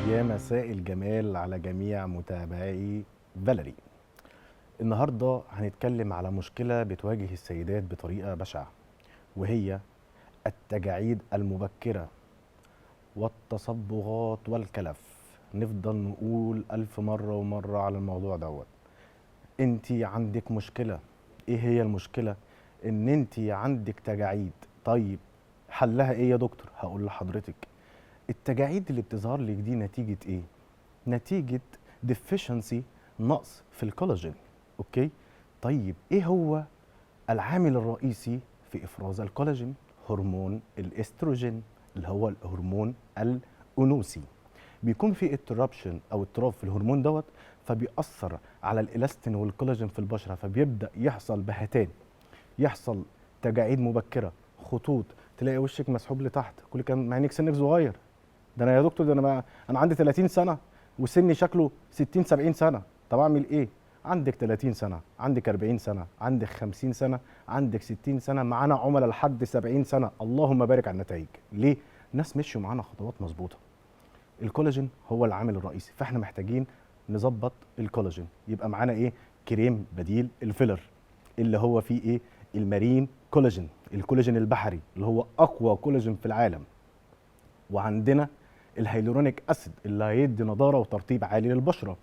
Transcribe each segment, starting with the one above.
يا مساء الجمال على جميع متابعي فاليري. النهارده هنتكلم على مشكلة بتواجه السيدات بطريقة بشعة، وهي التجاعيد المبكرة والتصبغات والكلف. نفضل نقول ألف مرة ومرة على الموضوع دوت. انتي عندك مشكلة. ايه هي المشكلة؟ ان انتي عندك تجاعيد. طيب حلها ايه يا دكتور؟ هقول لحضرتك. التجاعيد اللي بتظهر لك دي نتيجة ايه؟ نتيجة deficiency، نقص في الكولاجين. اوكي. طيب ايه هو العامل الرئيسي في افراز الكولاجين؟ هرمون الاستروجين، اللي هو الهرمون الانوثي. بيكون في اضطرابشن او اضطراب في الهرمون دوت، فبيأثر على الالاستين والكولاجين في البشره، فبيبدأ يحصل بهتان، يحصل تجاعيد مبكره، خطوط، تلاقي وشك مسحوب لتحت. كل كان مع انك سنك صغير. ده انا يا دكتور، ده انا عندي 30 سنه وسني شكله 60 70 سنه. طب اعمل ايه؟ عندك 30 سنه، عندك 40 سنه، عندك 50 سنه، عندك 60 سنه، معانا عملاء لحد 70 سنه. اللهم بارك على النتائج. ليه؟ ناس مشوا معانا خطوات مظبوطه. الكولاجين هو العامل الرئيسي، فاحنا محتاجين نظبط الكولاجين. يبقى معانا ايه؟ كريم بديل الفيلر، اللي هو فيه ايه؟ المارين كولاجين، الكولاجين البحري اللي هو اقوى كولاجين في العالم. وعندنا الهيلورونيك اسيد اللي هيدي نضاره وترطيب عالي للبشره.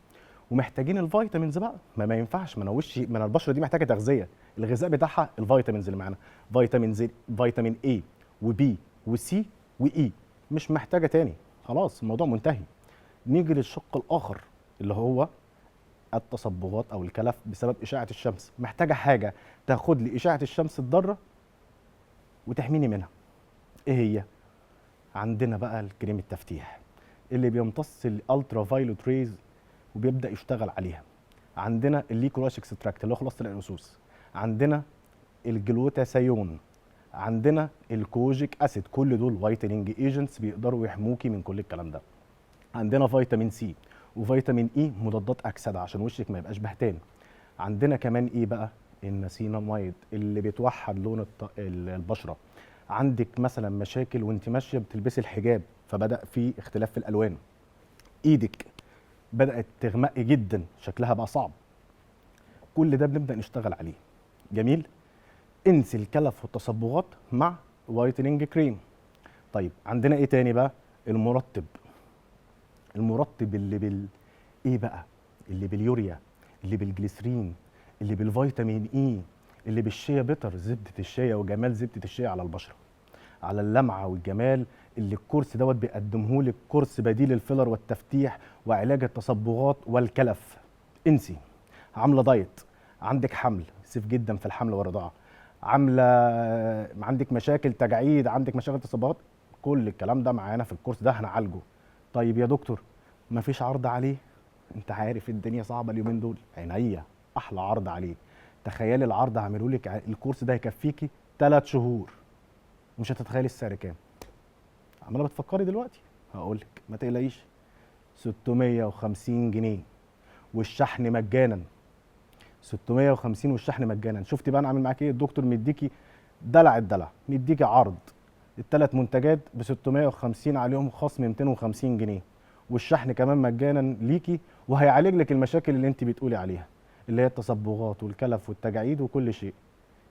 ومحتاجين الفيتامينز بقى. ما ينفعش، ما انا وشي، ما انا البشره دي محتاجه تغذيه. الغذاء بتاعها الفيتامينز اللي معانا. فيتامين زي، فيتامين اي وبي وسي واي. مش محتاجه تاني. خلاص الموضوع منتهي. نيجي للشق الاخر اللي هو التصبغات او الكلف بسبب اشعه الشمس. محتاجه حاجه تاخد لي اشعه الشمس الضاره وتحميني منها. ايه هي؟ عندنا بقى الكريم التفتيح اللي بيمتص الالترا فايلوت ريز وبيبدا يشتغل عليها. عندنا الليكولاش اكستراكت اللي هو خلاصه الانسوس. عندنا الجلوتاثيون. عندنا الكوجيك اسيد. كل دول فيتامينج ايجنتس بيقدروا يحموكي من كل الكلام ده. عندنا فيتامين سي وفيتامين اي مضادات اكسده عشان وشك ما يبقاش بهتان. عندنا كمان ايه بقى؟ الناسيناميد اللي بتوحد لون البشره. عندك مثلا مشاكل وانت ماشيه بتلبسي الحجاب فبدا في اختلاف في الالوان. ايدك بدات تغمق جدا، شكلها بقى صعب. كل ده بنبدا نشتغل عليه. جميل. انسي الكلف والتصبغات مع وايتنينج كريم. طيب عندنا ايه تاني بقى؟ المرطب. المرطب اللي ايه بقى؟ اللي باليوريا، اللي بالجليسرين، اللي بالفيتامين اي، اللي بالشيا بيتر، زبده الشيا وجمال زبده الشيا على البشره، على اللمعه والجمال اللي الكورس دوت بيقدمه لك. كورس بديل الفيلر والتفتيح وعلاج التصبغات والكلف. انسي. عامله دايت، عندك حمل، سيف جدا في الحمل والرضاعه، عامله، عندك مشاكل تجاعيد، عندك مشاكل تصبغات، كل الكلام ده معانا في الكورس ده هنعالجه. طيب يا دكتور مفيش عرض عليه؟ انت عارف الدنيا صعبه اليومين دول. عينيا، احلى عرض عليه. تخيلي العرض هعمله لك، الكورس ده هيكفيكي 3 شهور. مش هتتخيلي السعر كام. عماله بتفكري دلوقتي؟ هقول لك ما تقلقيش. 650 جنيه والشحن مجانا. 650 والشحن مجانا. شفتي بقى انا عامل معاكي ايه؟ الدكتور مديكي دلع الدلع، مديكي عرض الثلاث منتجات ب 650 عليهم خصم 250 جنيه، والشحن كمان مجانا ليكي، وهيعالج لك المشاكل اللي انت بتقولي عليها، اللي هي التصبغات والكلف والتجاعيد وكل شيء.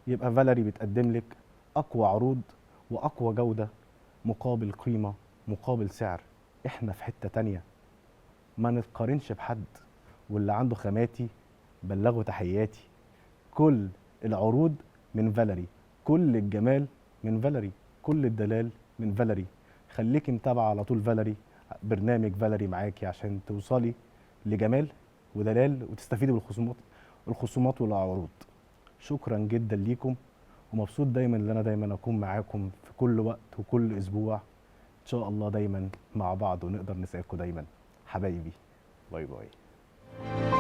يبقى فاليري بتقدم لك اقوى عروض واقوى جوده مقابل قيمه مقابل سعر. احنا في حته تانيه، ما نتقارنش بحد. واللي عنده خاماتي بلغوا تحياتي. كل العروض من فاليري، كل الجمال من فاليري، كل الدلال من فاليري. خليكي متابعه على طول فاليري، برنامج فاليري معاكي عشان توصلي لجمال ودلال وتستفيدي بالخصومات، الخصومات والعروض. شكرا جدا ليكم، ومبسوط دايما ان انا دايما اكون معاكم في كل وقت وكل اسبوع. ان شاء الله دايما مع بعض ونقدر نسعدكم دايما حبايبي. باي باي.